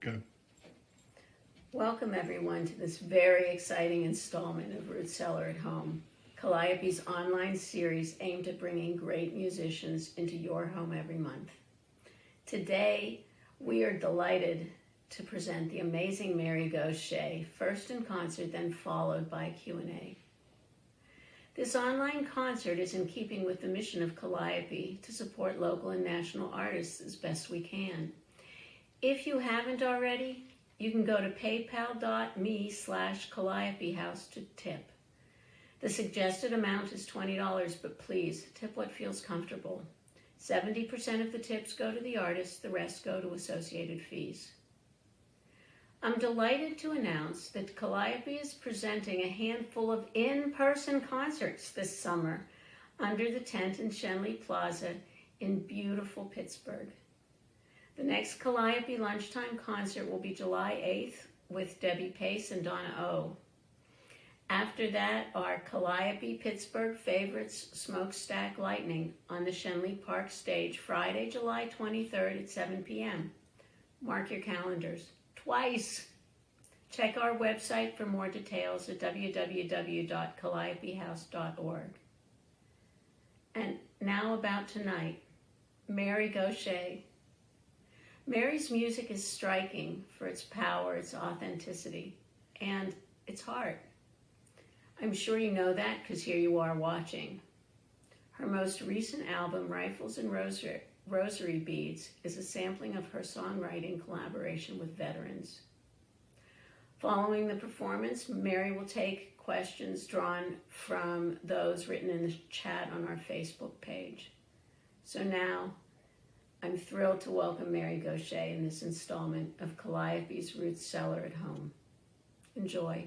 Go. Welcome everyone to this very exciting installment of Root Cellar at Home, Calliope's online series aimed at bringing great musicians into your home every month. Today, we are delighted to present the amazing Mary Gauthier, first in concert, then followed by a Q&A. This online concert is in keeping with the mission of Calliope to support local and national artists as best we can. If you haven't already, you can go to paypal.me/CalliopeHouse to tip. The suggested amount is $20, but please tip what feels comfortable. 70% of the tips go to the artist, the rest go to associated fees. I'm delighted to announce that Calliope is presenting a handful of in-person concerts this summer under the tent in Schenley Plaza in beautiful Pittsburgh. The next Calliope Lunchtime concert will be July 8th with Debbie Pace and Donna O. After that, our Calliope Pittsburgh favorites Smokestack Lightning on the Schenley Park stage Friday, July 23rd at 7 p.m. Mark your calendars. Twice. Check our website for more details at www.calliopehouse.org. And now about tonight, Mary Gauthier. Mary's music is striking for its power, its authenticity, and its heart. I'm sure you know that because here you are watching. Her most recent album, Rifles and Rosary Beads, is a sampling of her songwriting collaboration with veterans. Following the performance, Mary will take questions drawn from those written in the chat on our Facebook page. So now, I'm thrilled to welcome Mary Gauthier in this installment of Calliope's Root Cellar at Home. Enjoy.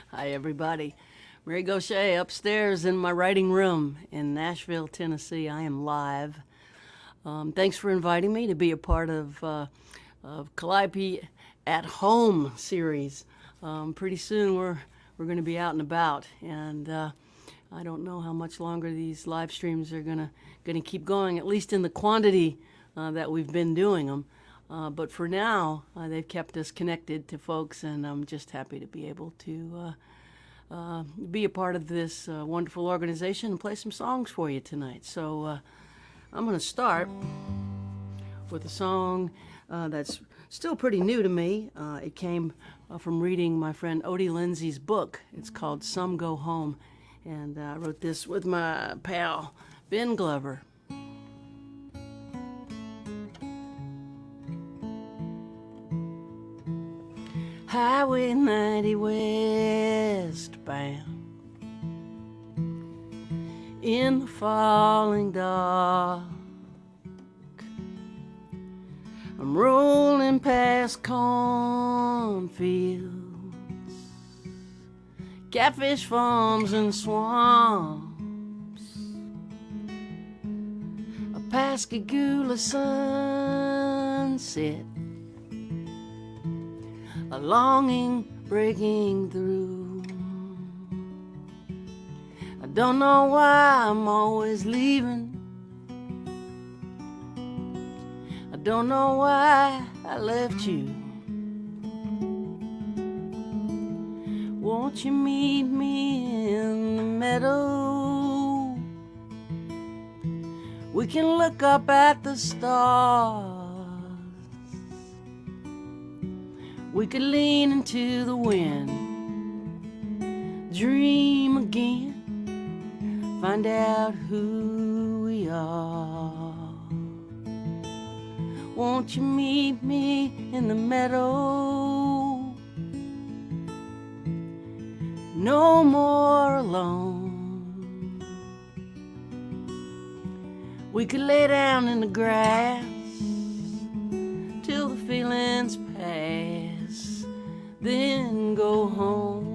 Hi, everybody. Mary Gauthier upstairs in my writing room in Nashville, Tennessee. I am live. Thanks for inviting me to be a part of Calliope at Home series. Pretty soon we're going to be out and about, and I don't know how much longer these live streams are going to keep going, at least in the quantity that we've been doing them. But for now, they've kept us connected to folks, and I'm just happy to be able to be a part of this wonderful organization and play some songs for you tonight. So I'm going to start with a song that's still pretty new to me. It came from reading my friend Odie Lindsay's book. It's called Some Go Home, and I wrote this with my pal Ben Glover. Highway 90 westbound in the falling dark, I'm rolling past cornfields, catfish farms and swamps, a Pascagoula sunset, a longing breaking through. I don't know why I'm always leaving. I don't know why I left you. Won't you meet me in the meadow? We can look up at the stars. We could lean into the wind, dream again, find out who we are. Won't you meet me in the meadow? No more alone. We could lay down in the grass till the feelings pass, then go home.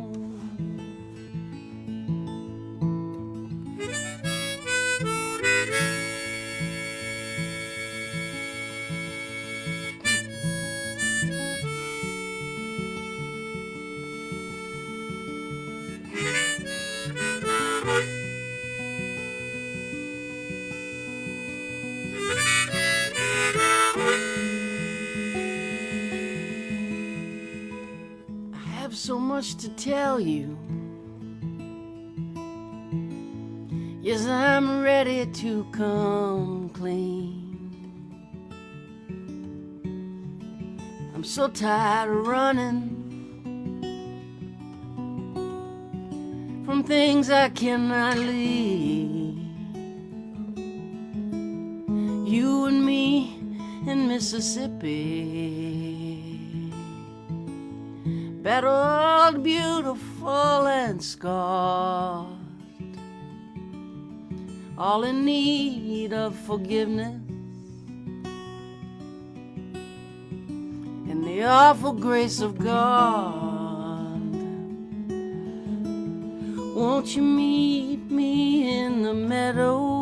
have so much to tell you. Yes, I'm ready to come clean. I'm so tired of running from things I cannot leave. You and me in Mississippi, battled, beautiful and scarred, all in need of forgiveness and the awful grace of God. Won't you meet me in the meadow?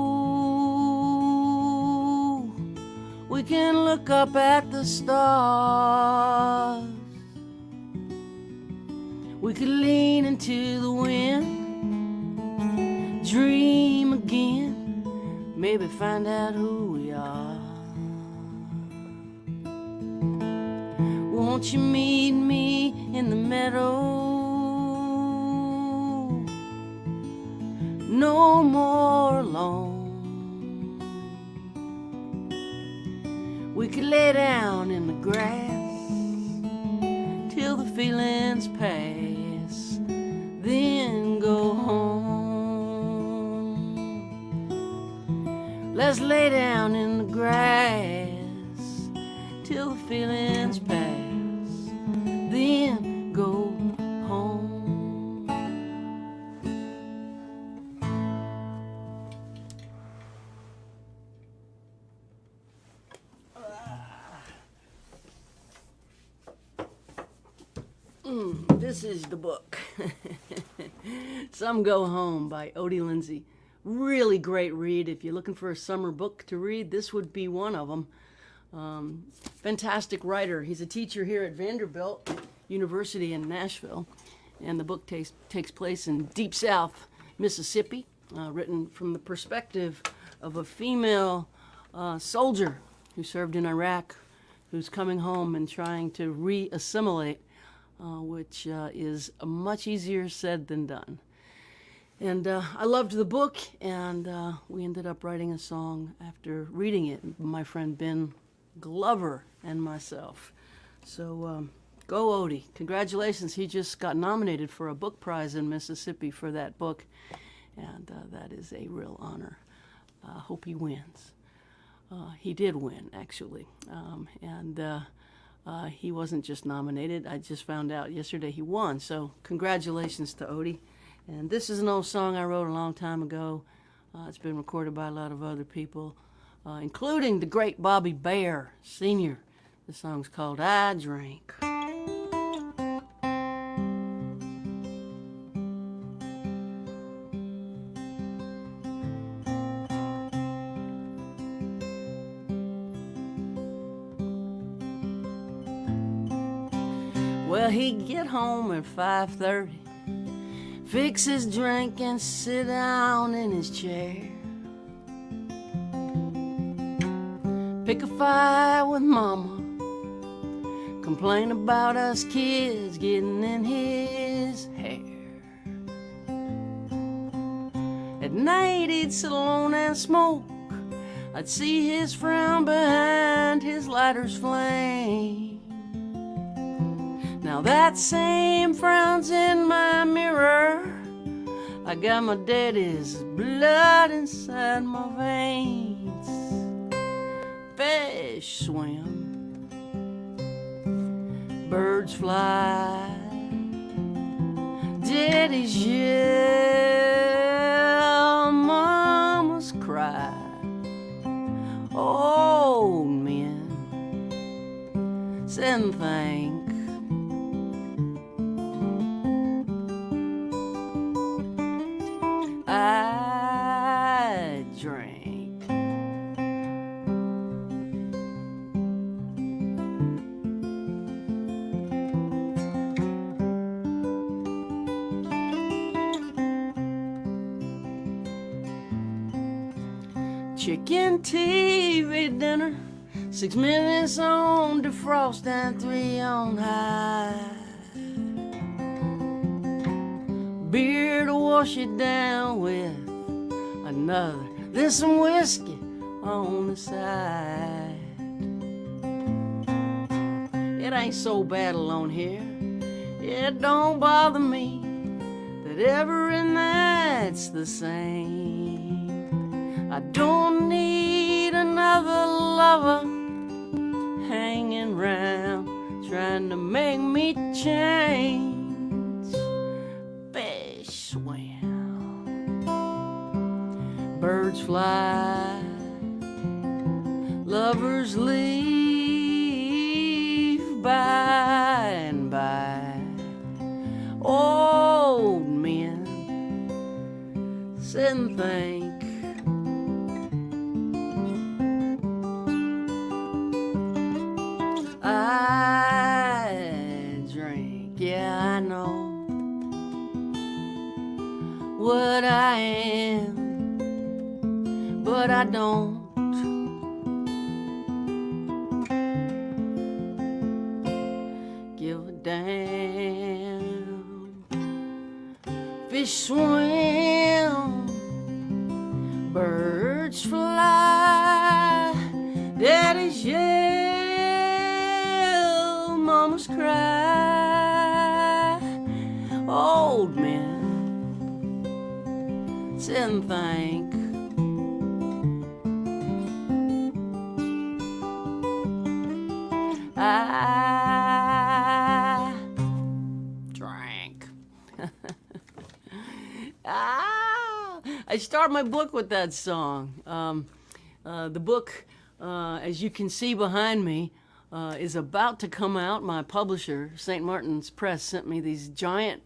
We can look up at the stars. We could lean into the wind, dream again, maybe find out who we are. Won't you meet me in the meadow? No more alone. We could lay down in the grass till the feelings pass, then go home. Let's lay down in the grass till the feelings pass, then go home. This is the book. Some Go Home by Odie Lindsay. Really great read. If you're looking for a summer book to read, this would be one of them. Fantastic writer. He's a teacher here at Vanderbilt University in Nashville. And the book takes place in Deep South, Mississippi, written from the perspective of a female soldier who served in Iraq, who's coming home and trying to re-assimilate, which is much easier said than done. And I loved the book, and we ended up writing a song after reading it, my friend Ben Glover and myself. So go Odie. Congratulations. He just got nominated for a book prize in Mississippi for that book, and that is a real honor. Hope he wins. He did win, actually. He wasn't just nominated. I just found out yesterday he won. So congratulations to Odie. And this is an old song I wrote a long time ago. It's been recorded by a lot of other people, including the great Bobby Bare, Sr. The song's called I Drink. Well, he'd get home at 5:30, fix his drink and sit down in his chair, pick a fight with Mama, complain about us kids getting in his hair. At night he'd sit alone and smoke. I'd see his frown behind his lighter's flame. Now that same frown's in my mirror. I got my daddy's blood inside my veins. Fish swim, birds fly, daddy's yell, mama's cry. Old men sit and think. I drink. Chicken TV dinner, 6 minutes on defrost and 3 on high. wash it down with another. There's some whiskey on the side. It ain't so bad alone here. It don't bother me that every night's the same. I don't need another lover hanging round trying to make me change. Fish swim, birds fly, lovers leave by and by. Old men sit and think. I drink, yeah, I know what I am, but I don't give a damn. Fish swim, birds fly, daddy's yell, mama's cry. Old men sit and think. I drank. I start my book with that song. The book, as you can see behind me, is about to come out. My publisher, St. Martin's Press, sent me these giant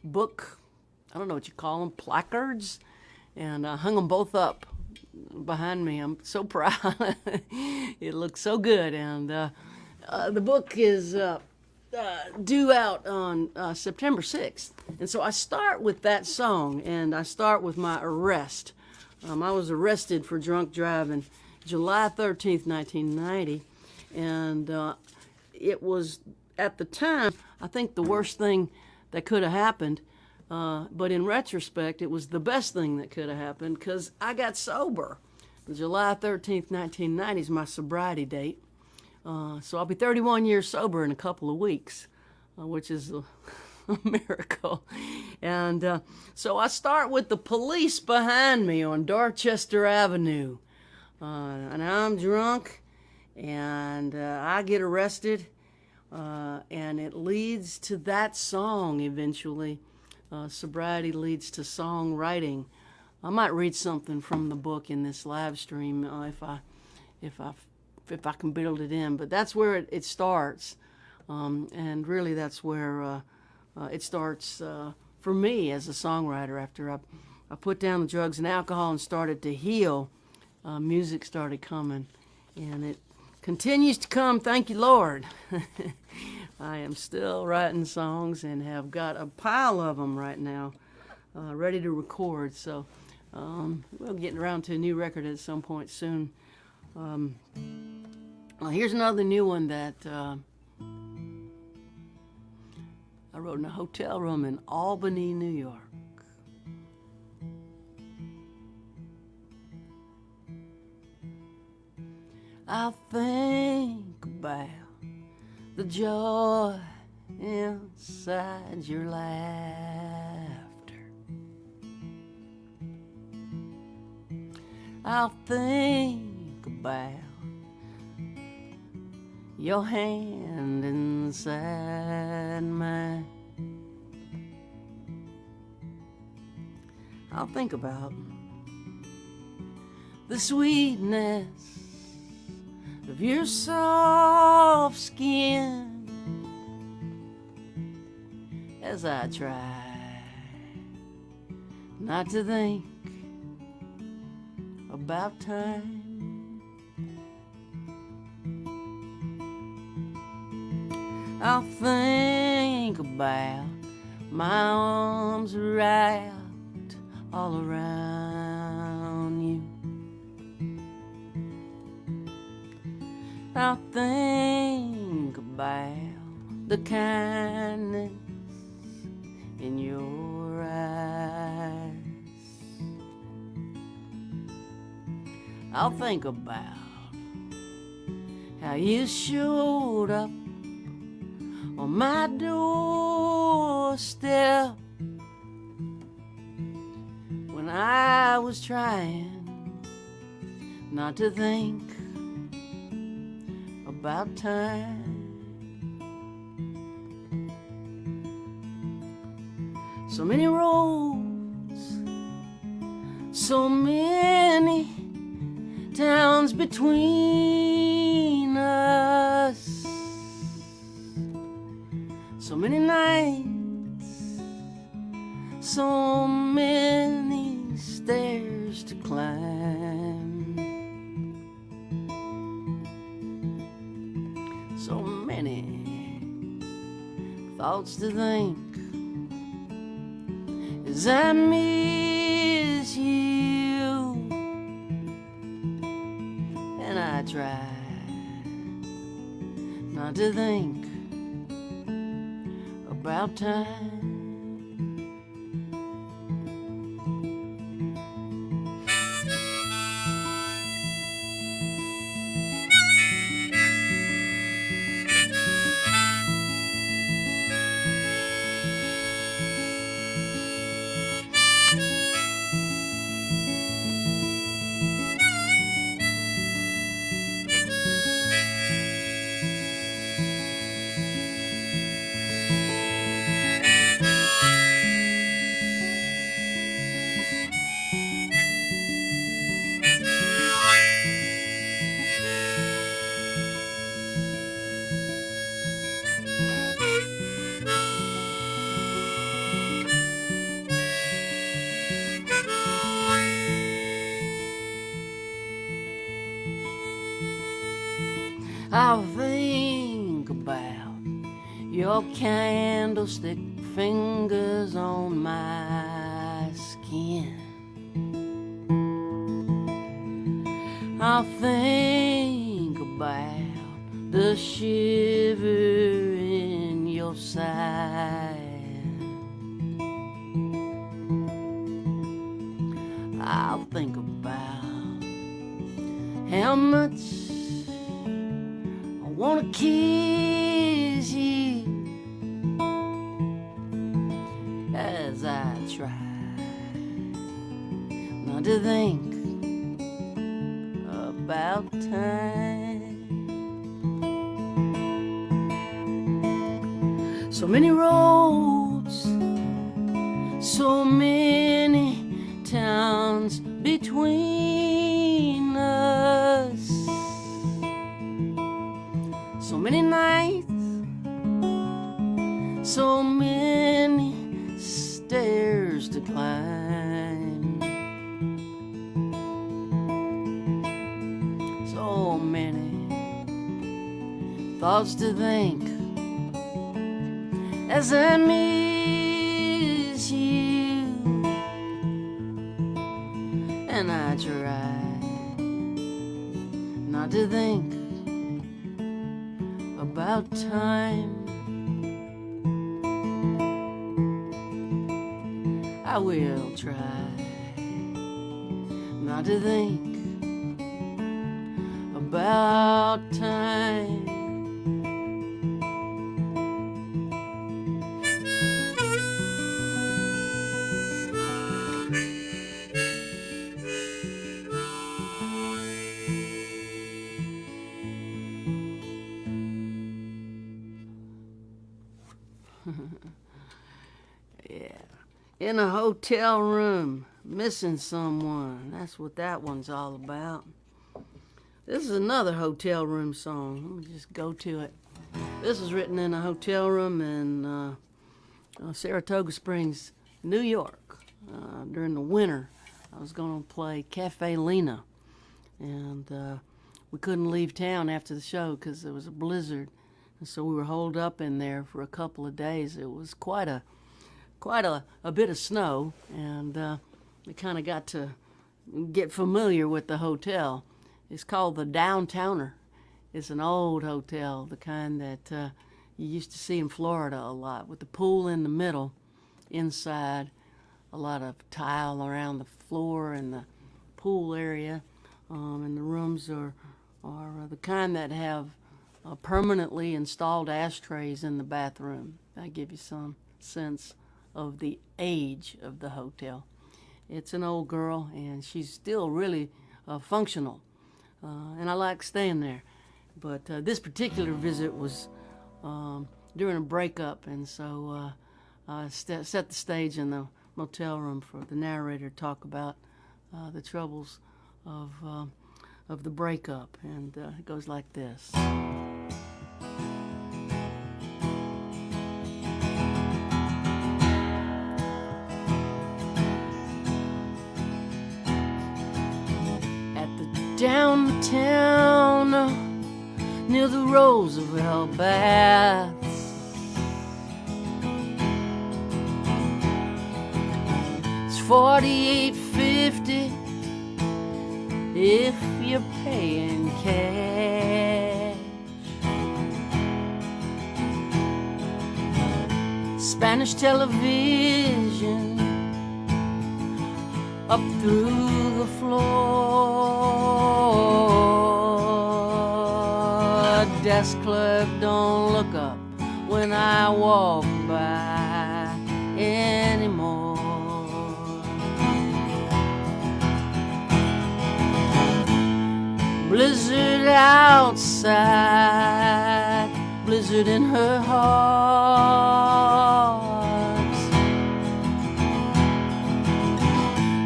book, I don't know what you call them, placards, and I hung them both up behind me. I'm so proud. It looks so good, and the book is due out on September 6th. And so I start with that song, and I start with my arrest. I was arrested for drunk driving July 13th, 1990, and it was, at the time, I think the worst thing that could have happened, but in retrospect, it was the best thing that could have happened because I got sober. July 13th, 1990 is my sobriety date. So I'll be 31 years sober in a couple of weeks, which is a miracle. And so I start with the police behind me on Dorchester Avenue. And I'm drunk, and I get arrested, and it leads to that song eventually. Sobriety leads to songwriting. I might read something from the book in this live stream if I can build it in, but that's where it starts, and really that's where it starts for me as a songwriter. After I put down the drugs and alcohol and started to heal, music started coming, and it continues to come, thank you, Lord. I am still writing songs and have got a pile of them right now ready to record, so we'll get around to a new record at some point soon. Here's another new one that I wrote in a hotel room in Albany, New York. I think about the joy inside your laughter. I'll think about your hand inside mine. I'll think about the sweetness of your soft skin as I try not to think about time. I'll think about my arms wrapped all around you. I'll think about the kindness in your eyes. I'll think about how you showed up on my doorstep when I was trying not to think about time. So many roads, so many towns between us, so many nights, so many stairs to climb, so many thoughts to think as I miss you, and I try not to think about time. I'll think about your candlestick fingers on my skin. I'll think about the shiver in your side. I'll think about how much I wanna kiss you as I try not to think about time. So many roads, so many towns between us, so many nights, so many stairs to climb, so many thoughts to think as I miss you, and I try not to think about time. I will try not to think about time. Yeah. In a hotel room, missing someone. That's what that one's all about. This is another hotel room song. Let me just go to it. This was written in a hotel room in Saratoga Springs, New York. During the winter, I was going to play Cafe Lena. And we couldn't leave town after the show because there was a blizzard. And so we were holed up in there for a couple of days. It was quite a bit of snow, and we kind of got to get familiar with the hotel. It's called the Downtowner. It's an old hotel, the kind that you used to see in Florida a lot, with the pool in the middle, inside, a lot of tile around the floor and the pool area. and the rooms are the kind that have permanently installed ashtrays in the bathroom. I give you some sense of the age of the hotel. It's an old girl, and she's still really functional, and I like staying there. But this particular visit was during a breakup, and so I set the stage in the motel room for the narrator to talk about the troubles of the breakup, and it goes like this. Downtown, near the Roosevelt Baths, it's $48.50 if you're paying cash. Spanish television up through the floor. Desk clerk don't look up when I walk by anymore. Blizzard outside, blizzard in her heart.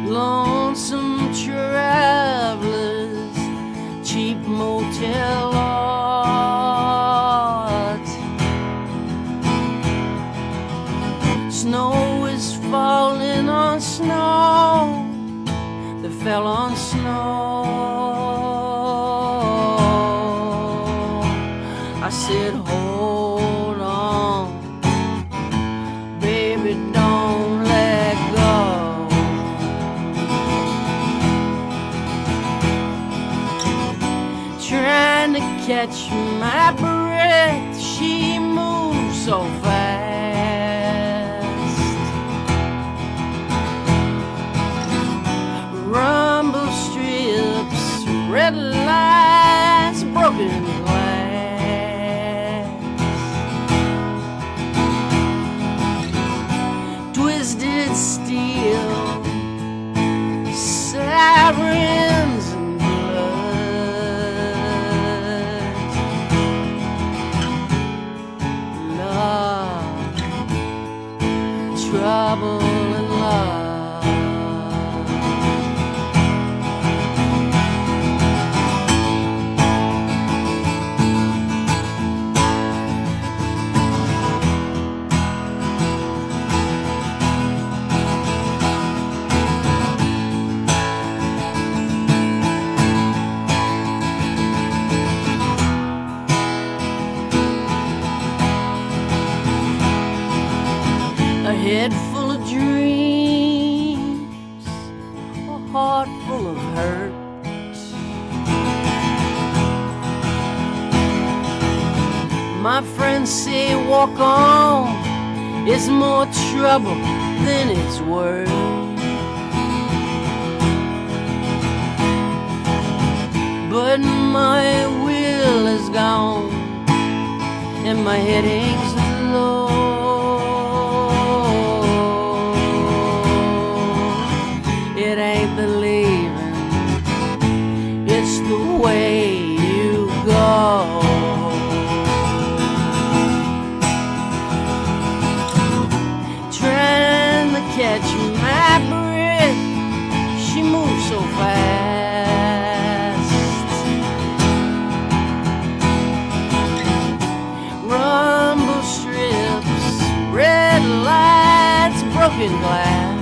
Lonesome travelers, cheap motel art. Snow is falling on snow that fell on snow. I said, hold on, baby, don't let go. Trying to catch my breath, she moves so fast. Rumble strips, red lights, broken glass. Twisted steel, sirens and blood. Love, trouble and love. A head full of dreams, a heart full of hurt. My friends say walk on, it's more trouble than it's worth. But my will is gone, and my head hangs low. It ain't the leaving, it's the way you go. Trying to catch my breath, she moves so fast. Rumble strips, red lights, broken glass.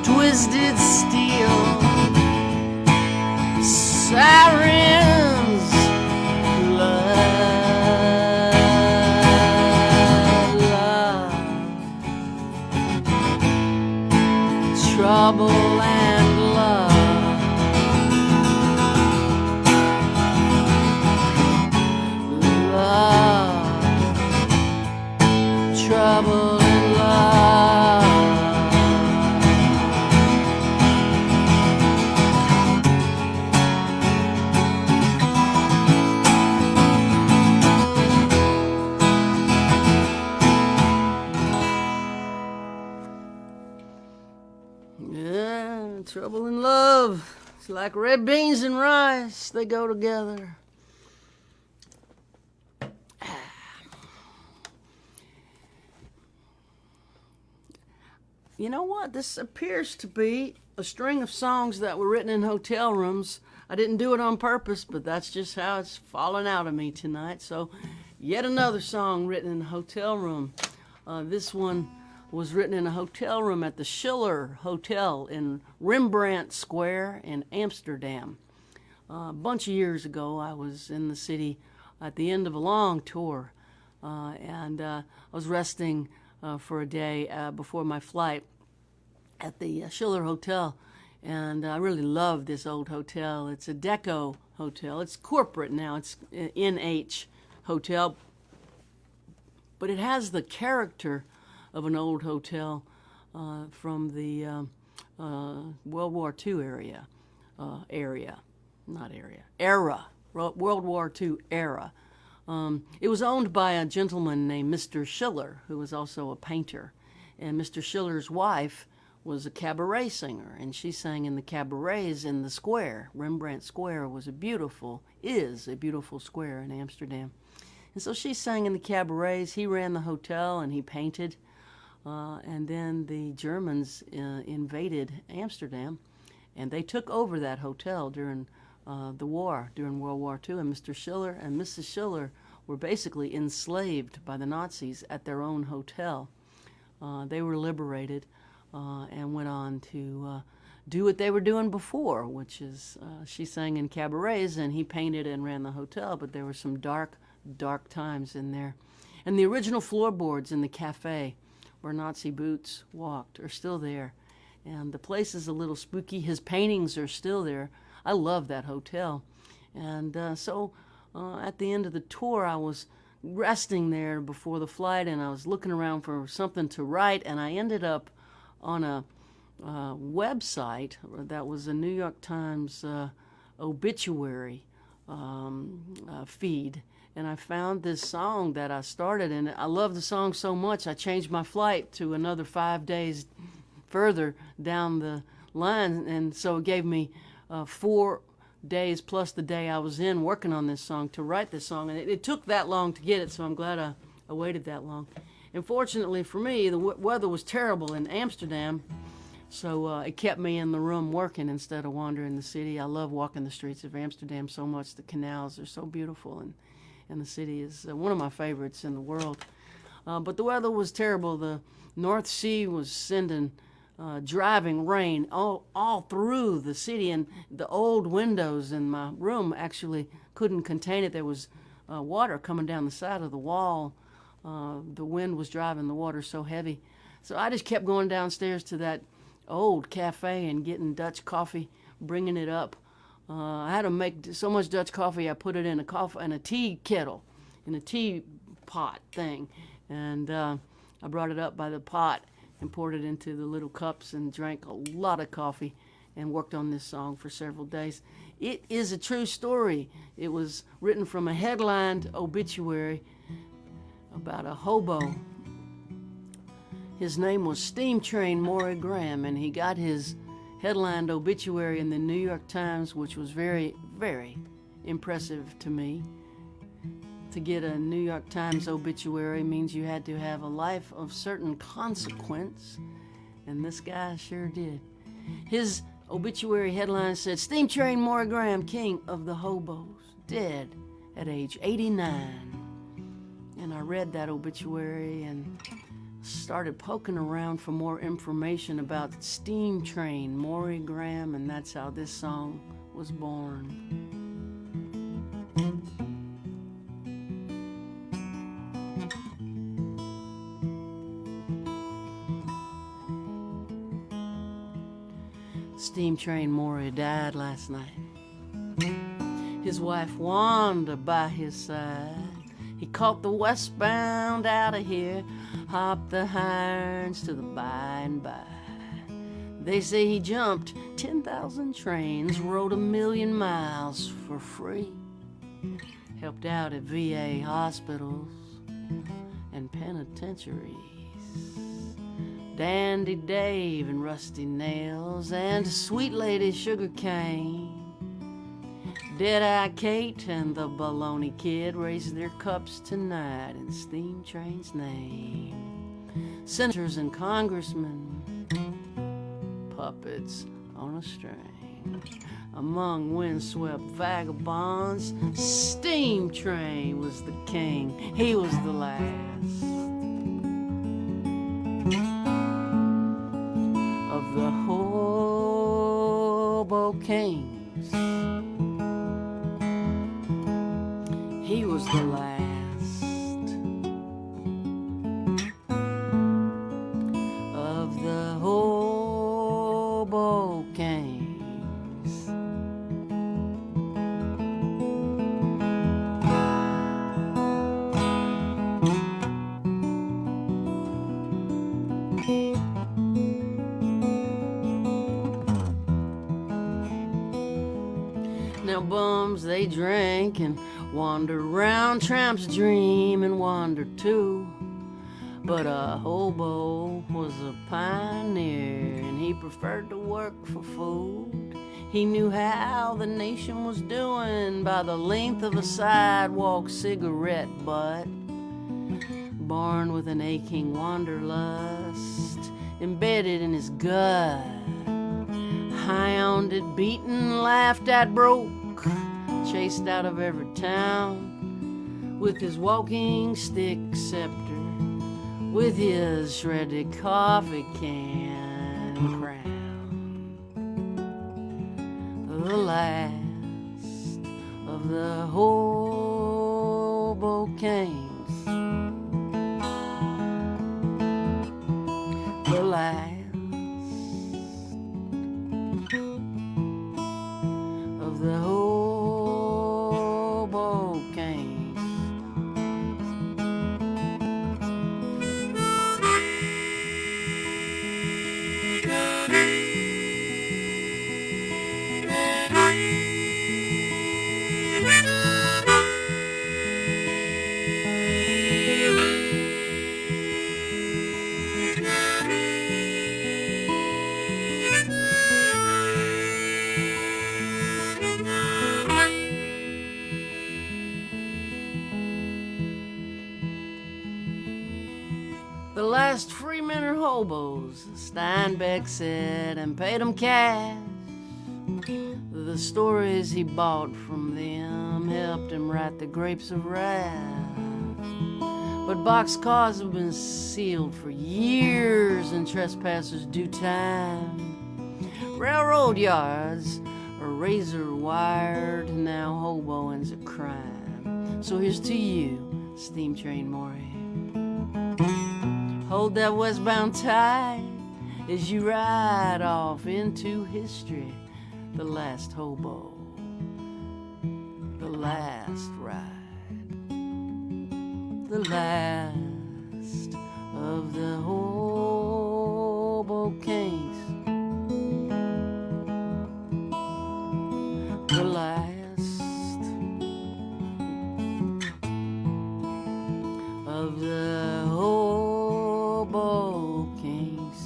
Twisted steel, sirens, blood, love, trouble and love, love, trouble and love. Trouble and love. It's like red beans and rice. They go together. You know what? This appears to be a string of songs that were written in hotel rooms. I didn't do it on purpose, but that's just how it's fallen out of me tonight. So, yet another song written in a hotel room. This one was written in a hotel room at the Schiller Hotel in Rembrandt Square in Amsterdam. A bunch of years ago, I was in the city at the end of a long tour, and I was resting for a day before my flight at the Schiller Hotel, and I really love this old hotel. It's a Deco hotel. It's corporate now. It's NH Hotel, but it has the character of an old hotel from the World War II era, World War II era. It was owned by a gentleman named Mr. Schiller, who was also a painter, and Mr. Schiller's wife was a cabaret singer, and she sang in the cabarets in the square. Rembrandt Square is a beautiful square in Amsterdam. And so she sang in the cabarets. He ran the hotel and he painted. And then the Germans invaded Amsterdam, and they took over that hotel during the war, during World War II. And Mr. Schiller and Mrs. Schiller were basically enslaved by the Nazis at their own hotel. They were liberated and went on to do what they were doing before, which is she sang in cabarets and he painted and ran the hotel, but there were some dark times in there. And the original floorboards in the cafe where Nazi boots walked are still there. And the place is a little spooky. His paintings are still there. I love that hotel. And so at the end of the tour, I was resting there before the flight, and I was looking around for something to write, and I ended up on a website that was a New York Times obituary feed. And I found this song that I started, and I love the song so much I changed my flight to another 5 days further down the line, and so it gave me 4 days plus the day I was in working on this song to write this song. And it took that long to get it, so I'm glad I waited that long. And fortunately for me, the weather was terrible in Amsterdam, so it kept me in the room working instead of wandering the city. I love walking the streets of Amsterdam so much. The canals are so beautiful, and the city is one of my favorites in the world. But the weather was terrible. The North Sea was sending driving rain all through the city, and the old windows in my room actually couldn't contain it. There was water coming down the side of the wall. The wind was driving the water so heavy. So I just kept going downstairs to that old cafe and getting Dutch coffee, bringing it up. I had to make so much Dutch coffee, I put it in a tea kettle, in a tea pot thing. And I brought it up by the pot and poured it into the little cups and drank a lot of coffee and worked on this song for several days. It is a true story. It was written from a headlined obituary about a hobo. His name was Steam Train Maury Graham, and he got his headlined obituary in the New York Times, which was very, very impressive to me. To get a New York Times obituary means you had to have a life of certain consequence, and this guy sure did. His obituary headline said, Steam Train Maury Graham, king of the hobos, dead at age 89. And I read that obituary and started poking around for more information about Steam Train Maury Graham, and that's how this song was born. Steam Train Maury died last night. His wife Wanda by his side. He caught the westbound out of here, hopped the irons to the by and by. They say he jumped 10,000 trains, rode 1,000,000 miles for free, helped out at VA hospitals and penitentiaries. Dandy Dave and Rusty Nails, and Sweet Lady Sugar Cane. Dead-Eye Kate and the Baloney Kid raise their cups tonight in Steam Train's name. Senators and congressmen, puppets on a string. Among windswept vagabonds, Steam Train was the king. He was the last of the Hobo Kings. He was the last of the Hobo Kings. Now bums, they drink and wander round, tramps dream and wander too. But a hobo was a pioneer, and he preferred to work for food. He knew how the nation was doing by the length of a sidewalk cigarette butt. Born with an aching wanderlust embedded in his gut. Hounded, beaten, laughed at, broke, chased out of every town with his walking stick scepter, with his shredded coffee can crown. The last of the Hobo Kings. The last of the Hobo Kings. The last freemen are hobos, Steinbeck said, and paid them cash. The stories he bought from them helped him write The Grapes of Wrath. But boxcars have been sealed for years and trespassers do time. Railroad yards are razor wired, now hoboing's a crime. So here's to you, Steam Train Maury. Hold that westbound tight as you ride off into history. The last hobo, the last ride, the last of the Hobo Kings. The last of the Hobo Kings.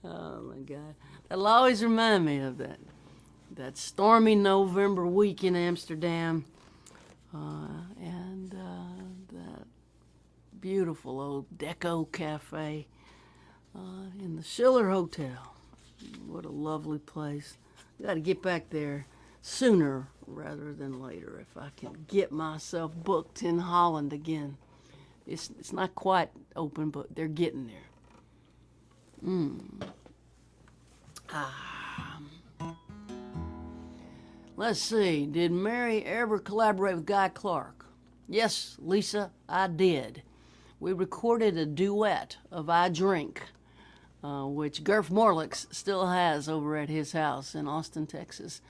Oh my God. That'll always remind me of that stormy November week in Amsterdam, and that beautiful old Deco Cafe in the Schiller Hotel. What a lovely place. Got to get back there sooner rather than later if I can get myself booked in Holland again. It's not quite open, but they're getting there. Let's see. Did Mary ever collaborate with Guy Clark? Yes, Lisa, I did. We recorded a duet of I Drink, which Gerf Morlix still has over at his house in Austin, Texas.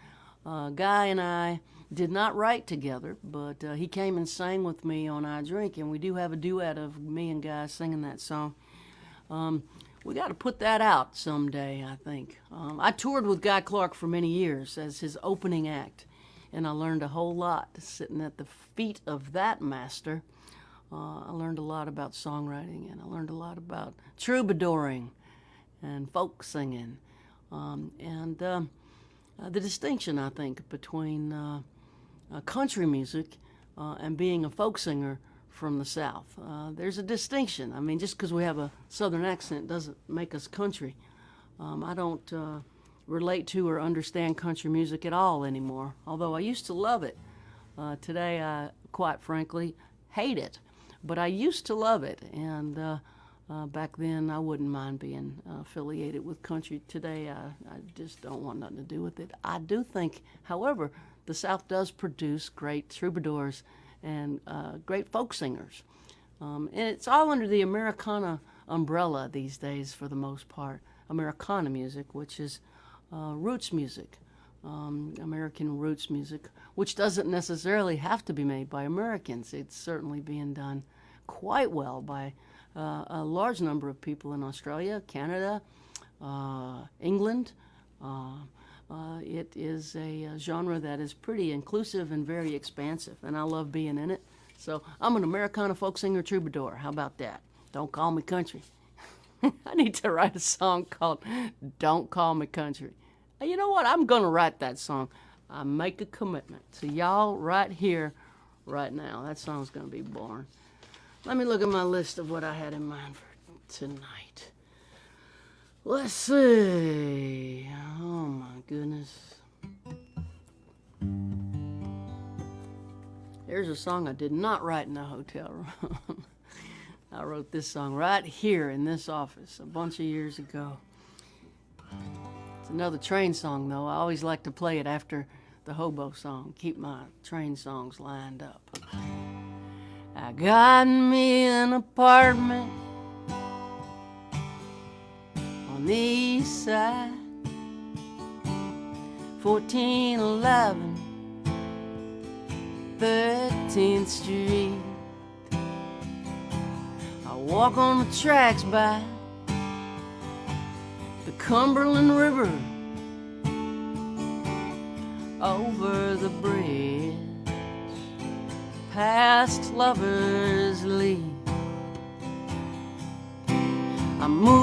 Guy and I did not write together, but he came and sang with me on I Drink, and we do have a duet of me and Guy singing that song. We got to put that out someday, I think. I toured with Guy Clark for many years as his opening act, and I learned a whole lot sitting at the feet of that master. I learned a lot about songwriting, and I learned a lot about troubadouring and folk singing, and the distinction, I think, between country music and being a folk singer from the South. There's a distinction. I mean, just because we have a Southern accent doesn't make us country. I don't relate to or understand country music at all anymore, although I used to love it. Today, I, quite frankly, hate it. But I used to love it, and back then I wouldn't mind being affiliated with country. Today, I just don't want nothing to do with it. I do think, however, the South does produce great troubadours and great folk singers. And it's all under the Americana umbrella these days for the most part. Americana music, which is roots music, American roots music, which doesn't necessarily have to be made by Americans. It's certainly being done quite well by a large number of people in Australia, Canada, England. It is a genre that is pretty inclusive and very expansive, and I love being in it. So I'm an Americana folk singer troubadour. How about that? Don't call me country. I need to write a song called Don't Call Me Country. You know what? I'm going to write that song. I make a commitment to y'all right here, right now. That song's going to be born. Let me look at my list of what I had in mind for tonight. Let's see. Oh, my goodness. There's a song I did not write in a hotel room. I wrote this song right here in this office a bunch of years ago. It's another train song, though. I always like to play it after the hobo song. Keep my train songs lined up. I got me an apartment on the east side, 1411 13th Street. I walk on the tracks by the Cumberland River, over the bridge, past Lover's Leap. I'm moving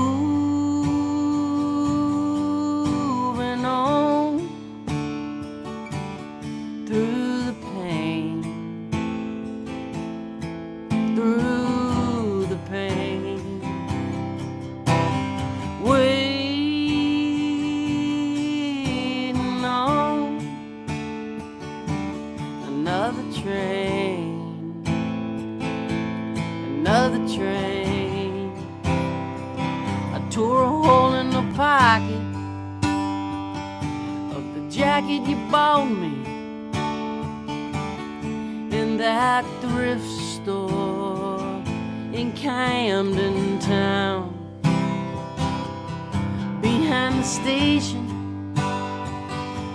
on through the pain, through the pain, waiting on another train, another train. I tore a hole in the pocket of the jacket you bought me in that thrift store in Camden Town. Behind the station,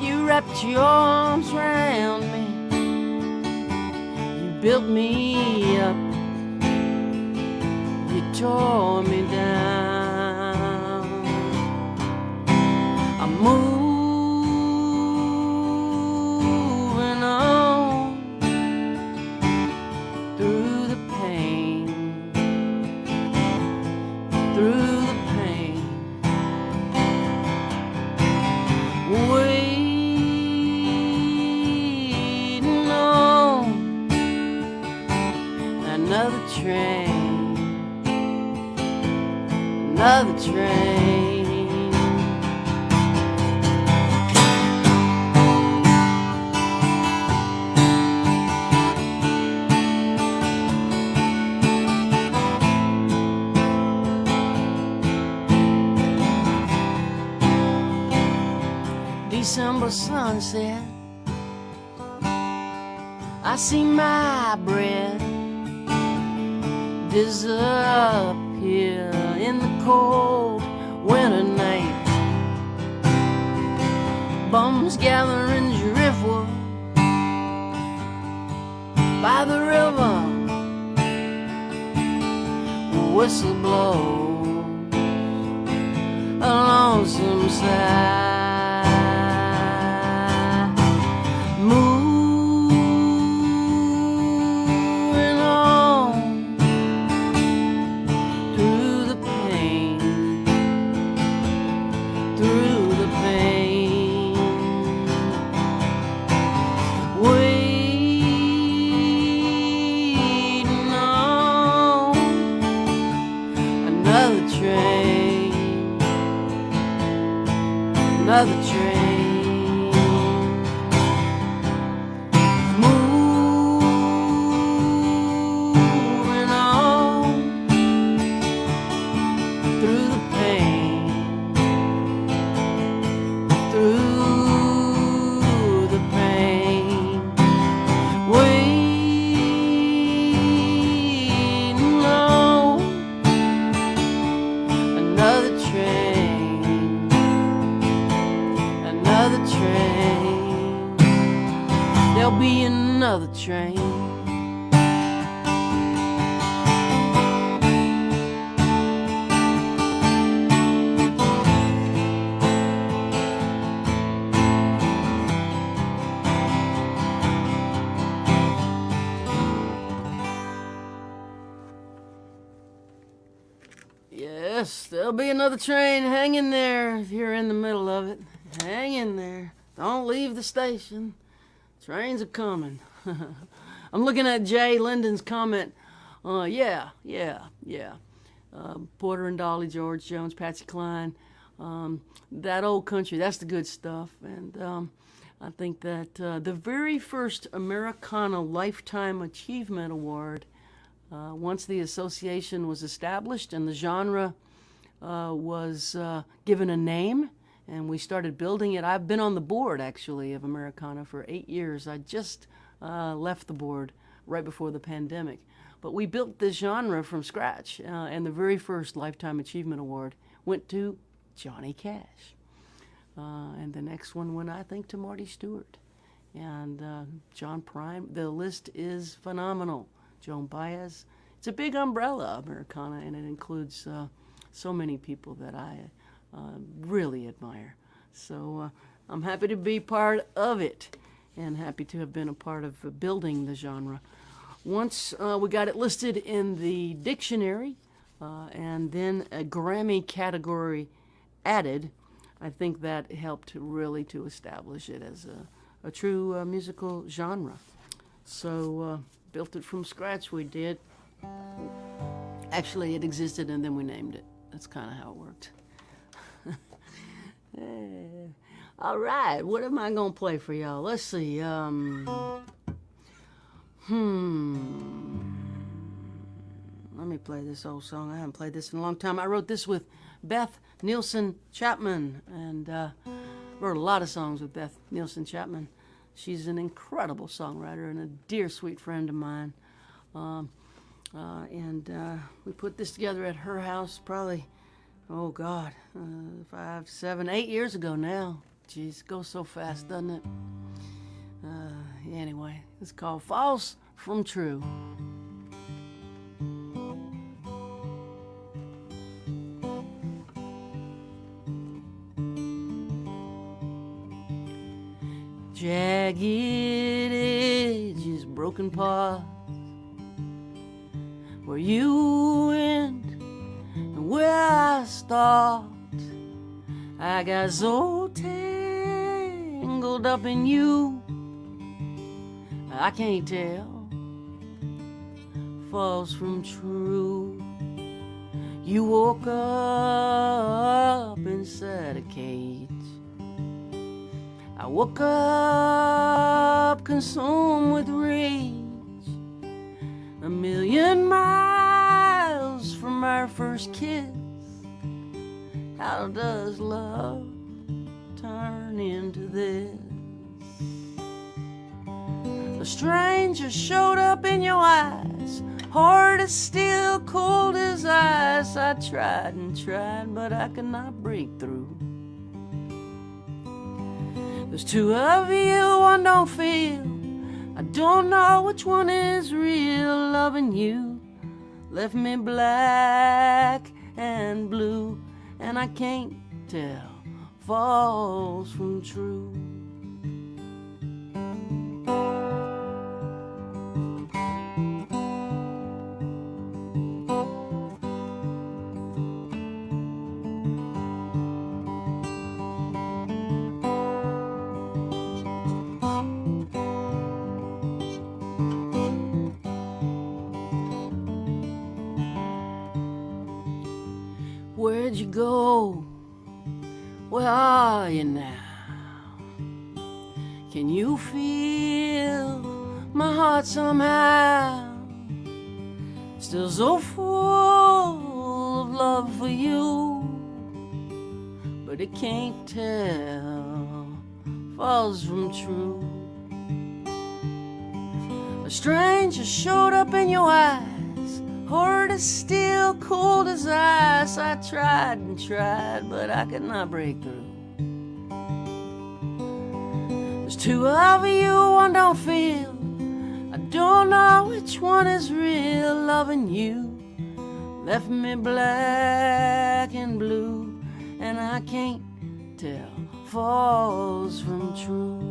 you wrapped your arms around me. You built me up, you tore me down. I'm moving on through the pain, through the pain, waiting on another train, another train. December sunset, I see my breath disappear in the cold winter night. bums gathering driftwood by the river, whistle blow a lonesome sigh, moving on through the pain, through the pain, waiting on another train, another train, moving on through the pain, through the pain, waiting on another train, another train. There'll be another train. Yes, there'll be another train. Hang in there if you're in the middle of it. Hang in there. Don't leave the station. Trains are coming. I'm looking at Jay Linden's comment. Yeah. Porter and Dolly, George Jones, Patsy Cline. That old country, that's the good stuff. And I think that the very first Americana Lifetime Achievement Award, once the association was established and the genre was given a name and we started building it. I've been on the board, actually, of Americana for 8 years. I just left the board right before the pandemic. But we built this genre from scratch, and the very first Lifetime Achievement Award went to Johnny Cash. And the next one went, I think, to Marty Stewart. And John Prine. The list is phenomenal. Joan Baez. It's a big umbrella, Americana, and it includes so many people that I really admire. So I'm happy to be part of it and happy to have been a part of building the genre. Once we got it listed in the dictionary and then a Grammy category added, I think that helped really to establish it as a true musical genre. So built it from scratch, we did. Actually, it existed and then we named it. That's kind of how it worked. All right, what am I going to play for y'all? Let's see. Let me play this old song. I haven't played this in a long time. I wrote this with Beth Nielsen Chapman, and wrote a lot of songs with Beth Nielsen Chapman. She's an incredible songwriter and a dear, sweet friend of mine. We put this together at her house probably, 5, 7, 8 years ago now. Jeez, it goes so fast, doesn't it? Anyway, it's called False from True. Jagged edges, broken parts, where you went and where I stopped. I got so tangled up in you, I can't tell false from true. You woke up inside a cage. I woke up consumed with rage, 1,000,000 miles from our first kiss. How does love turn into this? A stranger showed up in your eyes, hard as steel, cold as ice. I tried and tried, but I could not break through. There's two of you, one don't feel. I don't know which one is real. Loving you left me black and blue, and I can't tell false from true. Where'd you go? Where are you now? Can you feel my heart somehow? Still so full of love for you, but it can't tell false from true. A stranger showed up in your eyes, hard as steel, cold as ice. I tried and tried, but I could not break through. There's two of you, one don't feel. I don't know which one is real. Loving you left me black and blue, and I can't tell false from true.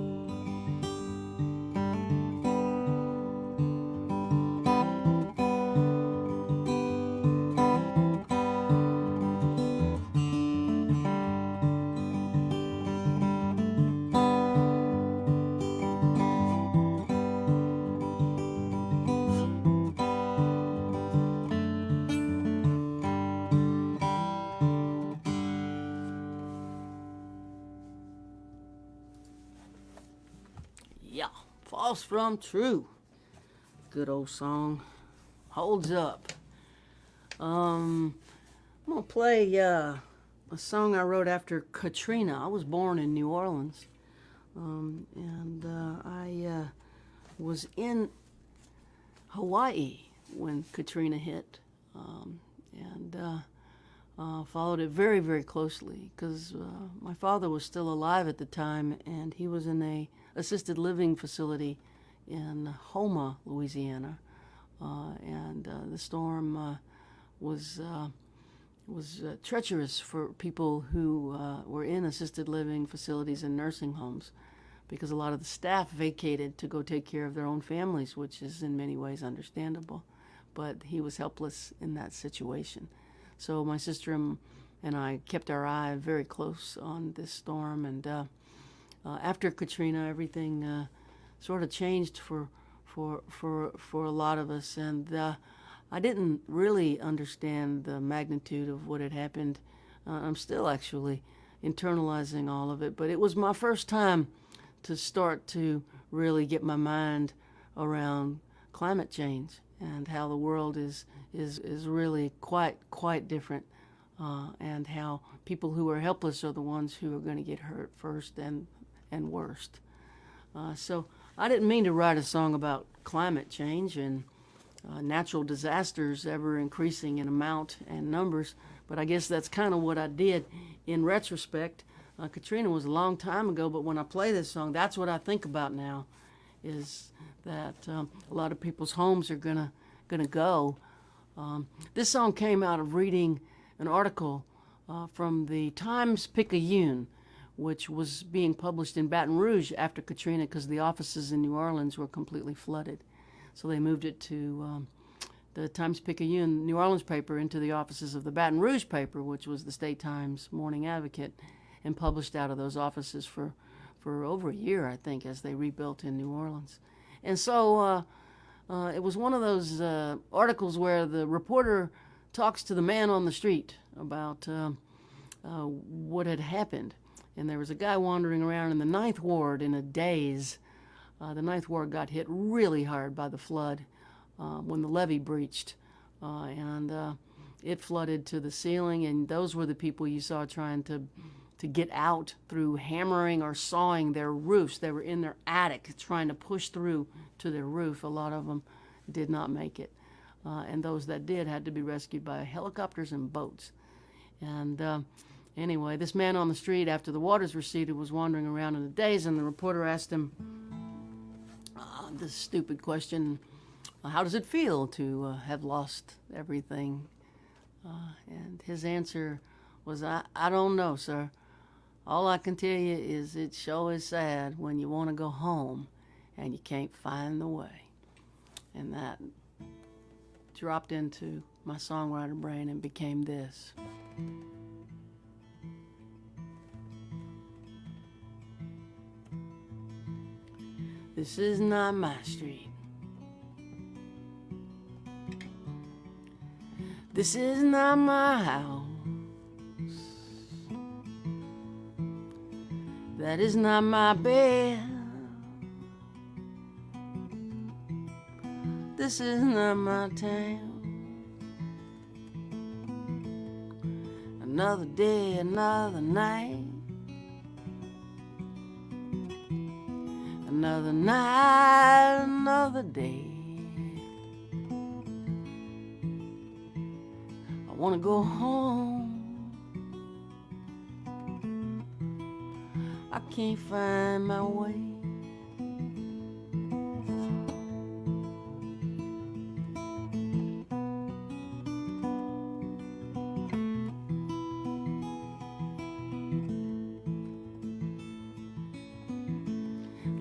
Yeah, false from true. Good old song. Holds up. I'm gonna play a song I wrote after Katrina. I was born in New Orleans, and I was in Hawaii when Katrina hit, and followed it very, very closely because my father was still alive at the time, and he was in a assisted living facility in Houma, Louisiana, and the storm was treacherous for people who were in assisted living facilities and nursing homes, because a lot of the staff vacated to go take care of their own families, which is in many ways understandable. But he was helpless in that situation. So my sister and I kept our eye very close on this storm, and after Katrina, everything sort of changed for a lot of us, and I didn't really understand the magnitude of what had happened. I'm still actually internalizing all of it, but it was my first time to start to really get my mind around climate change and how the world is really quite different, and how people who are helpless are the ones who are going to get hurt first and worst. So I didn't mean to write a song about climate change and natural disasters ever increasing in amount and numbers, but I guess that's kind of what I did in retrospect. Katrina was a long time ago, but when I play this song, that's what I think about now, is that a lot of people's homes are gonna go. This song came out of reading an article from the Times-Picayune, which was being published in Baton Rouge after Katrina, because the offices in New Orleans were completely flooded. So they moved it to the Times-Picayune New Orleans paper into the offices of the Baton Rouge paper, which was the State Times Morning Advocate, and published out of those offices for over a year, I think, as they rebuilt in New Orleans. And so it was one of those articles where the reporter talks to the man on the street about what had happened. And there was a guy wandering around in the Ninth Ward in a daze. The Ninth Ward got hit really hard by the flood when the levee breached, and it flooded to the ceiling, and those were the people you saw trying to get out through hammering or sawing their roofs. They were in their attic trying to push through to their roof. A lot of them did not make it, and those that did had to be rescued by helicopters and boats. And Anyway, this man on the street, after the waters receded, was wandering around in a daze, and the reporter asked him this stupid question: how does it feel to have lost everything? And his answer was, I don't know, sir. All I can tell you is it sure is sad when you want to go home and you can't find the way. And that dropped into my songwriter brain and became this. This is not my street. This is not my house. That is not my bed. This is not my town. Another day, another night. Another night, another day. I want to go home. I can't find my way.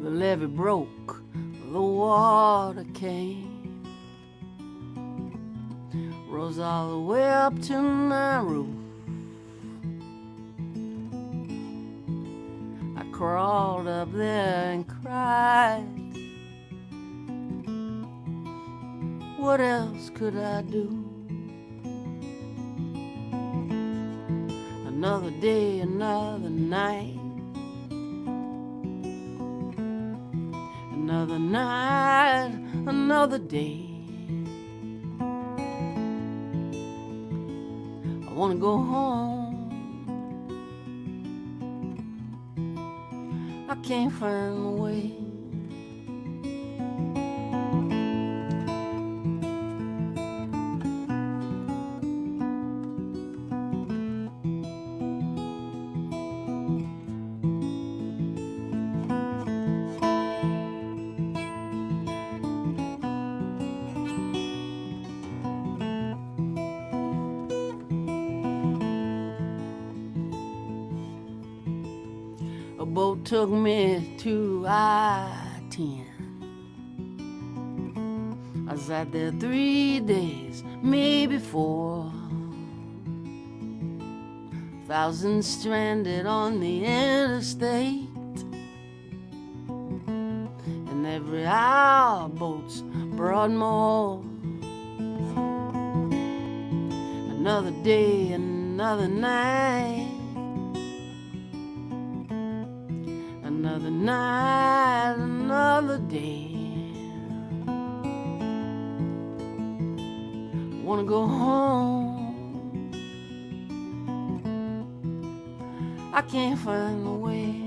The levee broke, the water came, rose all the way up to my roof. I crawled up there and cried. What else could I do? Another day, another night. Another night, another day. I want to go home. I can't find the way. A boat took me to I-10. I sat there 3 days, maybe 4. Thousands stranded on the interstate, and every hour boats brought more. Another day, another night. Another night, another day. I wanna go home. I can't find the way.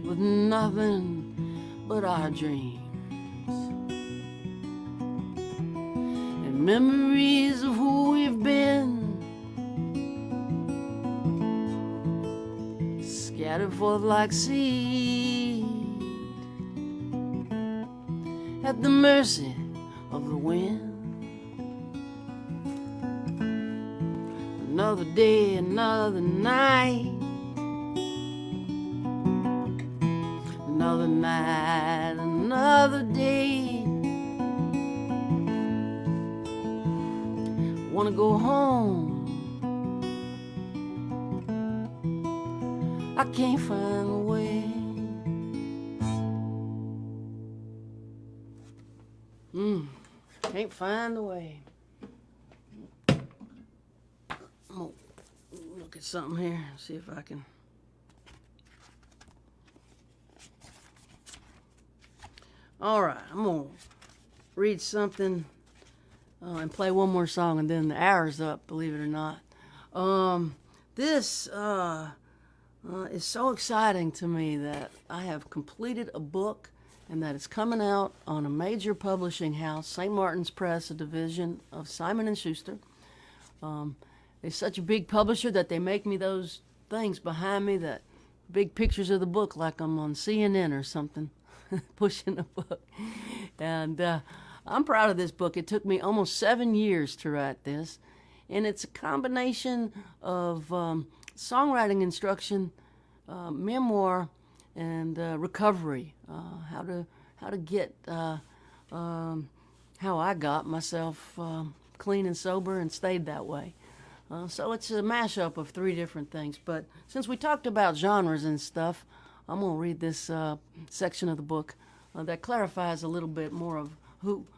With nothing but our dreams and memories of who we've been, scattered forth like seed at the mercy of the wind. Another day, another night. Another night, another day. Wanna go home. I can't find a way. Can't find a way. I'm gonna look at something here, see if I can. All right, I'm going to read something and play one more song, and then the hour's up, believe it or not. This is so exciting to me that I have completed a book and that it's coming out on a major publishing house, St. Martin's Press, a division of Simon & Schuster. They're such a big publisher that they make me those things behind me, that big pictures of the book like I'm on CNN or something, pushing the book. And I'm proud of this book. It took me almost 7 years to write this, and it's a combination of songwriting instruction, memoir, and recovery. How to get how I got myself clean and sober and stayed that way. So it's a mashup of 3 different things. But since we talked about genres and stuff, I'm going to read this section of the book that clarifies a little bit more of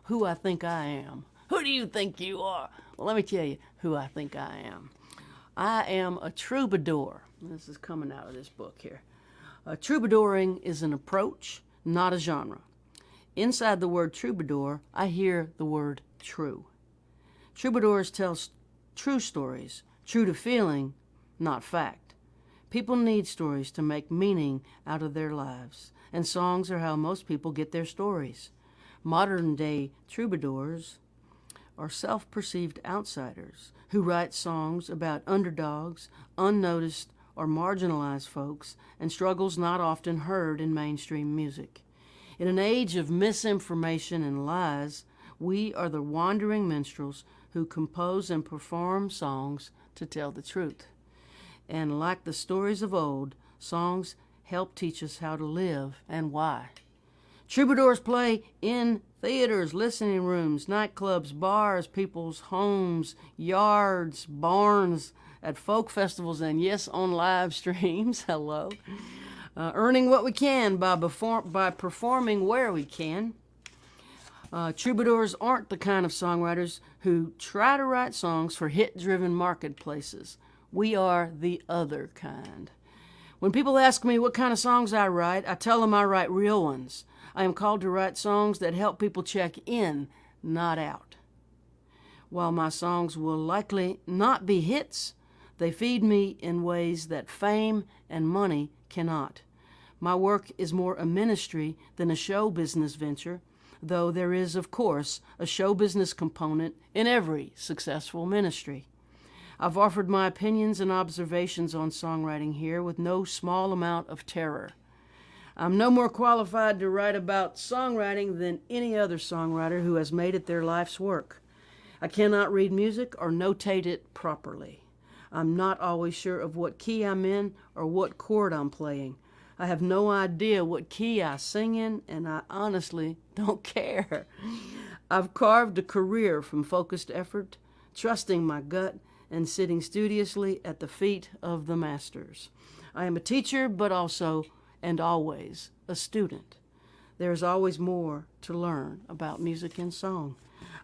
who I think I am. Who do you think you are? Well, let me tell you who I think I am. I am a troubadour. This is coming out of this book here. Troubadouring is an approach, not a genre. Inside the word troubadour, I hear the word true. Troubadours tell true stories, true to feeling, not fact. People need stories to make meaning out of their lives, and songs are how most people get their stories. Modern-day troubadours are self-perceived outsiders who write songs about underdogs, unnoticed or marginalized folks, and struggles not often heard in mainstream music. In an age of misinformation and lies, we are the wandering minstrels who compose and perform songs to tell the truth. And like the stories of old, songs help teach us how to live and why. Troubadours play in theaters, listening rooms, nightclubs, bars, people's homes, yards, barns, at folk festivals, and yes, on live streams. Hello. Earning what we can by performing where we can. Troubadours aren't the kind of songwriters who try to write songs for hit-driven marketplaces. We are the other kind. When people ask me what kind of songs I write, I tell them I write real ones. I am called to write songs that help people check in, not out. While my songs will likely not be hits, they feed me in ways that fame and money cannot. My work is more a ministry than a show business venture, though there is, of course, a show business component in every successful ministry. I've offered my opinions and observations on songwriting here with no small amount of terror. I'm no more qualified to write about songwriting than any other songwriter who has made it their life's work. I cannot read music or notate it properly. I'm not always sure of what key I'm in or what chord I'm playing. I have no idea what key I sing in, and I honestly don't care. I've carved a career from focused effort, trusting my gut, and sitting studiously at the feet of the masters. I am a teacher, but also and always a student. There is always more to learn about music and song.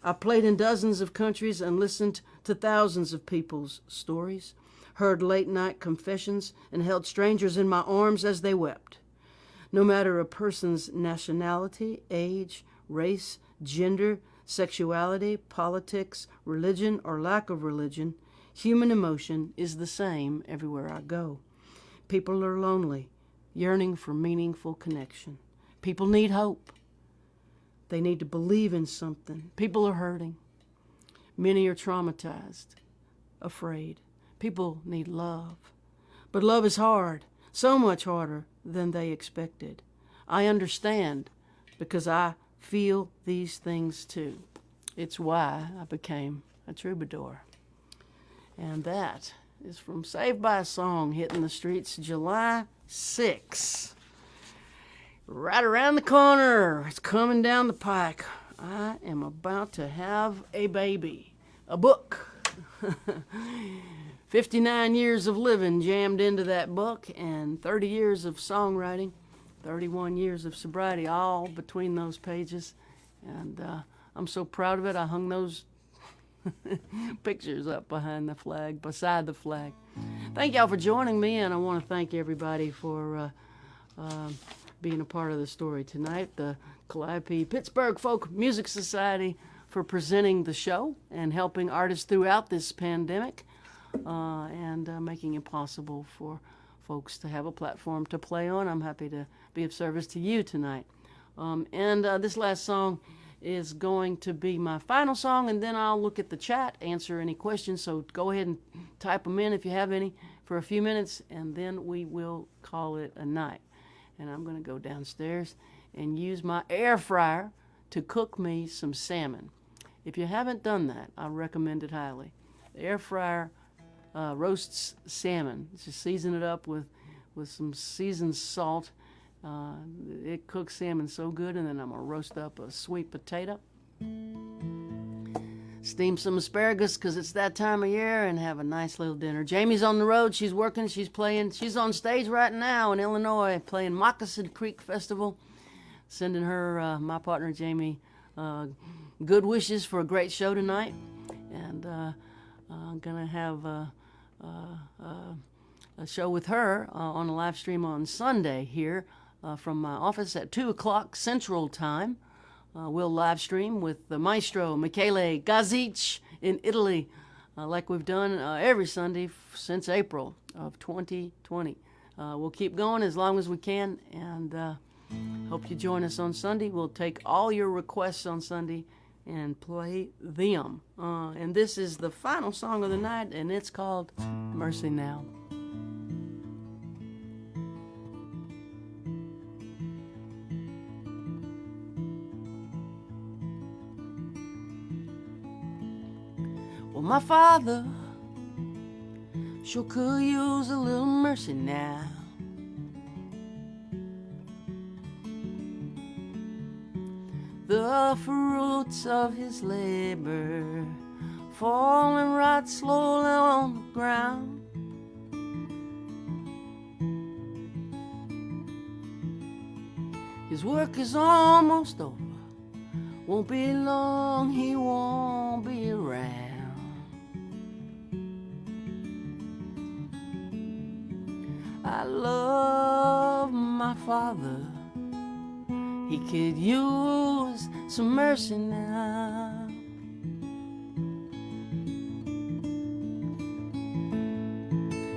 I've played in dozens of countries and listened to thousands of people's stories, heard late-night confessions, and held strangers in my arms as they wept. No matter a person's nationality, age, race, gender, sexuality, politics, religion, or lack of religion, human emotion is the same everywhere I go. People are lonely, yearning for meaningful connection. People need hope. They need to believe in something. People are hurting. Many are traumatized, afraid. People need love. But love is hard, so much harder than they expected. I understand because I feel these things too. It's why I became a troubadour. And that is from Saved by a Song, hitting the streets July 6. Right around the corner. It's coming down the pike. I am about to have a baby. A book. 59 years of living jammed into that book, and 30 years of songwriting, 31 years of sobriety, all between those pages. And I'm so proud of it. I hung those pictures up behind the flag, beside the flag. Thank y'all for joining me, and I want to thank everybody for being a part of the story tonight. The Calliope Pittsburgh Folk Music Society for presenting the show and helping artists throughout this pandemic, and making it possible for folks to have a platform to play on. I'm happy to be of service to you tonight. And this last song is going to be my final song, and then I'll look at the chat, answer any questions. So go ahead and type them in if you have any for a few minutes, and then we will call it a night. And I'm going to go downstairs and use my air fryer to cook me some salmon. If you haven't done that, I recommend it highly. The air fryer roasts salmon. Just season it up with some seasoned salt. It cooks salmon so good, and then I'm gonna roast up a sweet potato, steam some asparagus because it's that time of year, and have a nice little dinner. Jamie's on the road. She's working. She's playing. She's on stage right now in Illinois playing Moccasin Creek Festival. Sending her, my partner Jamie, good wishes for a great show tonight, and I'm gonna have a show with her on a live stream on Sunday here from my office at 2 o'clock Central Time. We'll live stream with the maestro Michele Gazic in Italy, like we've done every Sunday since April of 2020. We'll keep going as long as we can, and hope you join us on Sunday. We'll take all your requests on Sunday and play them. And this is the final song of the night, and it's called Mercy Now. Well, my father sure could use a little mercy now. The fruits of his labor falling right slowly on the ground. His work is almost over. Won't be long, he won't be around. I love my father. He could use some mercy now.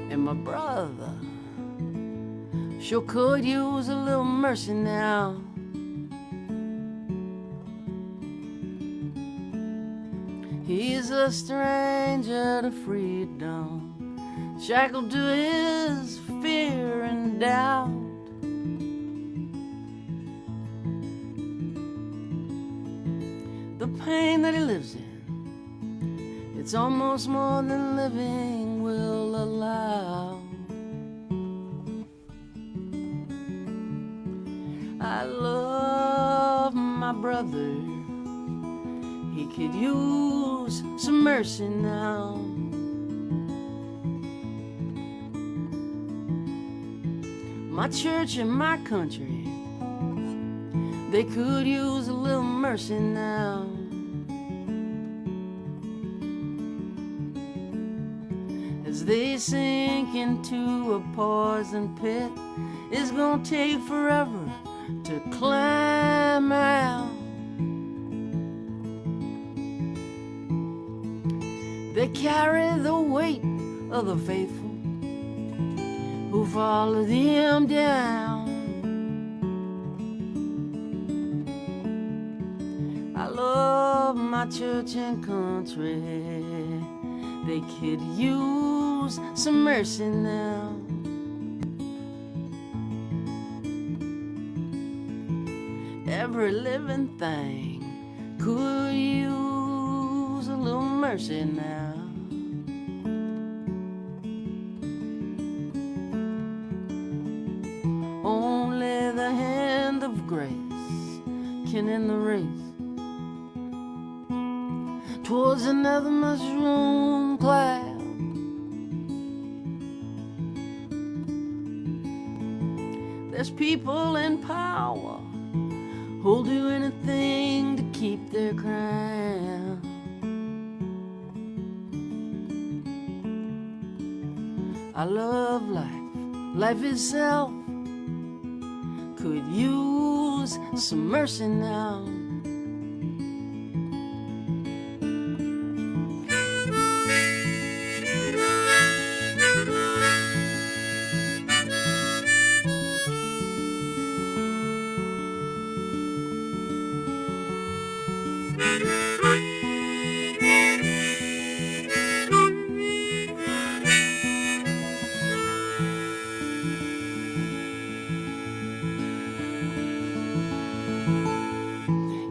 And my brother sure could use a little mercy now. He's a stranger to freedom, shackled to his fear and doubt. The pain that he lives in, it's almost more than living will allow. I love my brother. He could use some mercy now. My church and my country, they could use a little mercy now. As they sink into a poison pit, it's gonna take forever to climb out. They carry the weight of the faithful who follow them down. I love my church and country. They could use some mercy now. Every living thing could use a little mercy now. Only the hand of grace can end the race towards another mushroom cloud. There's people in power who'll do anything to keep their crown. I love life, life itself could could use some mercy now.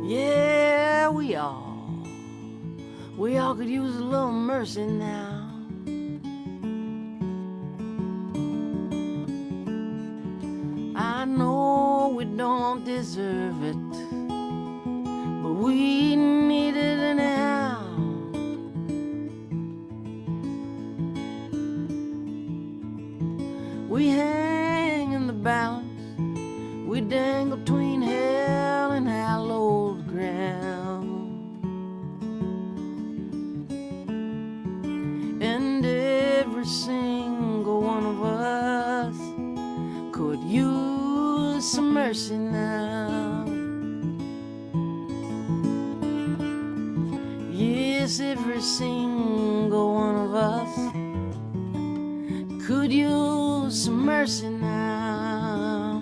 Yeah, we all could use a little mercy now. I know we don't deserve it, but we need it anyhow. We hang in the balance, we dangle between hell and hallowed ground. And every single one of us could use some mercy now. Yes, every single one of us could use some mercy now.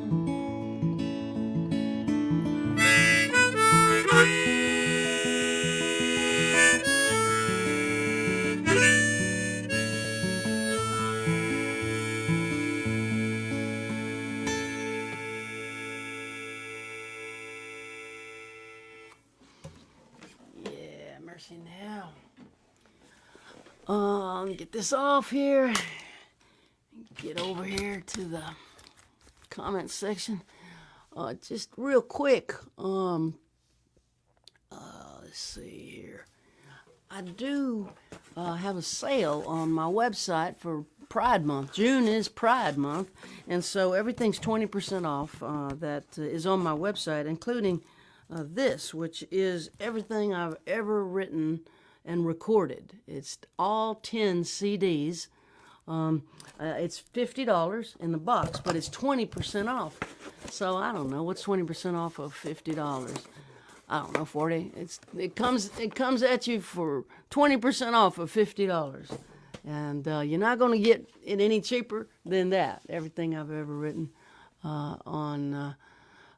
Yeah, mercy now. Get this off here. Get over here to the comment section. Just real quick. Let's see here. I do have a sale on my website for Pride Month. June is Pride Month, and so everything's 20% off that is on my website, including this, which is everything I've ever written and recorded. It's all 10 CDs. It's $50 in the box, but it's 20% off. So I don't know, what's 20% off of $50? I don't know, 40. It comes at you for 20% off of $50, and you're not going to get it any cheaper than that. Everything I've ever written on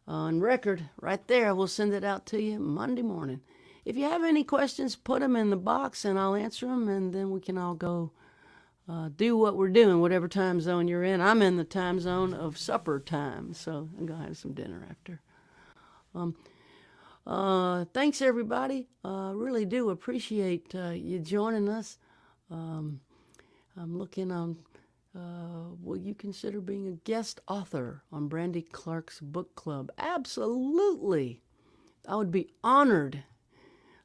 record, right there. We'll send it out to you Monday morning. If you have any questions, put them in the box, and I'll answer them, and then we can all go do what we're doing, whatever time zone you're in. I'm in the time zone of supper time, so I'm going to have some dinner after. Thanks, everybody. Really do appreciate you joining us. I'm looking on, will you consider being a guest author on Brandy Clark's book club? Absolutely. I would be honored.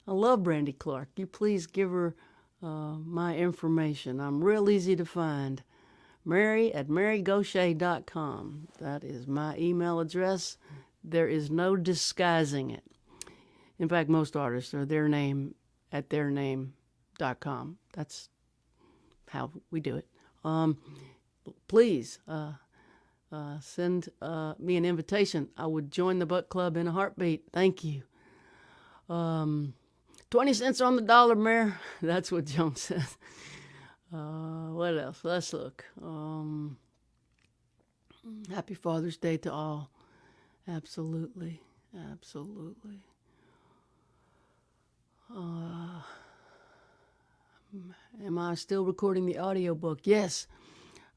I love Brandy Clark. You please give her my information. I'm real easy to find. Mary@marygaucher.com. That is my email address. There is no disguising it. In fact, most artists are their name at theirname.com. That's how we do it. Please send me an invitation. I would join the book club in a heartbeat. Thank you. 20 cents on the dollar, Mayor. That's what Joan says. What else? Let's look. Happy Father's Day to all. Absolutely. Absolutely. Am I still recording the audiobook? Yes.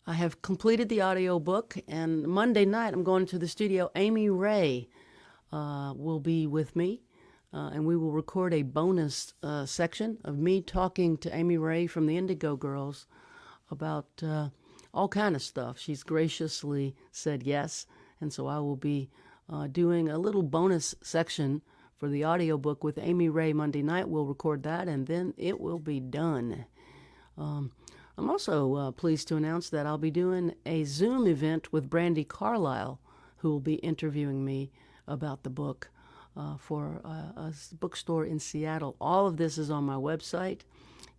I have completed the audiobook, and Monday night I'm going to the studio. Amy Ray will be with me. And we will record a bonus section of me talking to Amy Ray from the Indigo Girls about all kind of stuff. She's graciously said yes, and so I will be doing a little bonus section for the audiobook with Amy Ray Monday night. We'll record that, and then it will be done. I'm also pleased to announce that I'll be doing a Zoom event with Brandy Carlisle, who will be interviewing me about the book. For a bookstore in Seattle. All of this is on my website.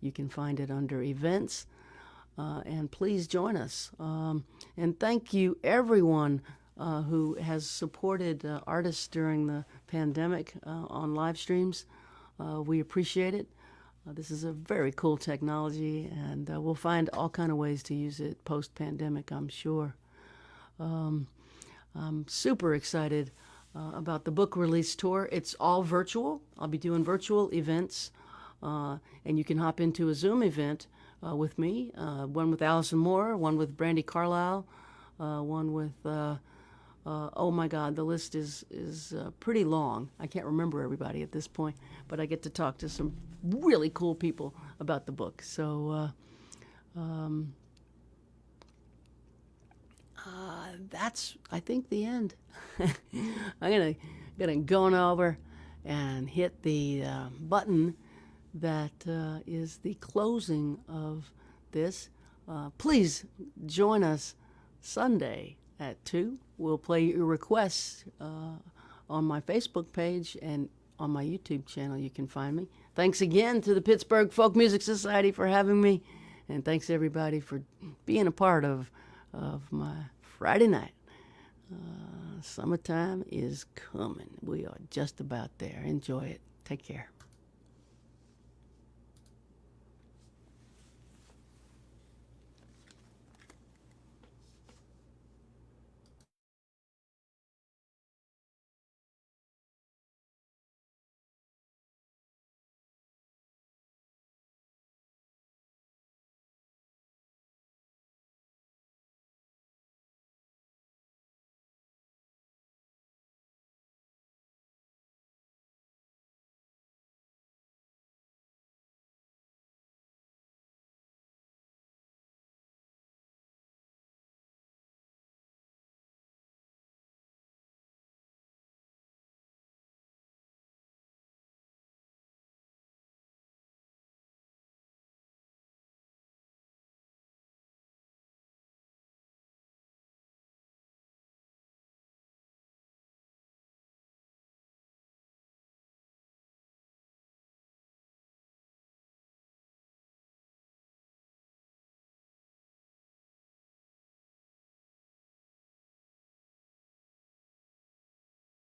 You can find it under events. And please join us. And thank you, everyone who has supported artists during the pandemic on live streams. We appreciate it. This is a very cool technology, and we'll find all kind of ways to use it post-pandemic, I'm sure. I'm super excited about the book release tour. It's all virtual. I'll be doing virtual events, and you can hop into a Zoom event with me, one with Allison Moore, one with Brandy Carlisle, one with, oh my God, the list is pretty long. I can't remember everybody at this point, but I get to talk to some really cool people about the book. So that's, I think, the end. I'm gonna go on over and hit the button that is the closing of this. Please join us Sunday at 2. We'll play your requests on my Facebook page and on my YouTube channel. You can find me. Thanks again to the Pittsburgh Folk Music Society for having me, and thanks everybody for being a part of my Friday night. Summertime is coming. We are just about there. Enjoy it. Take care.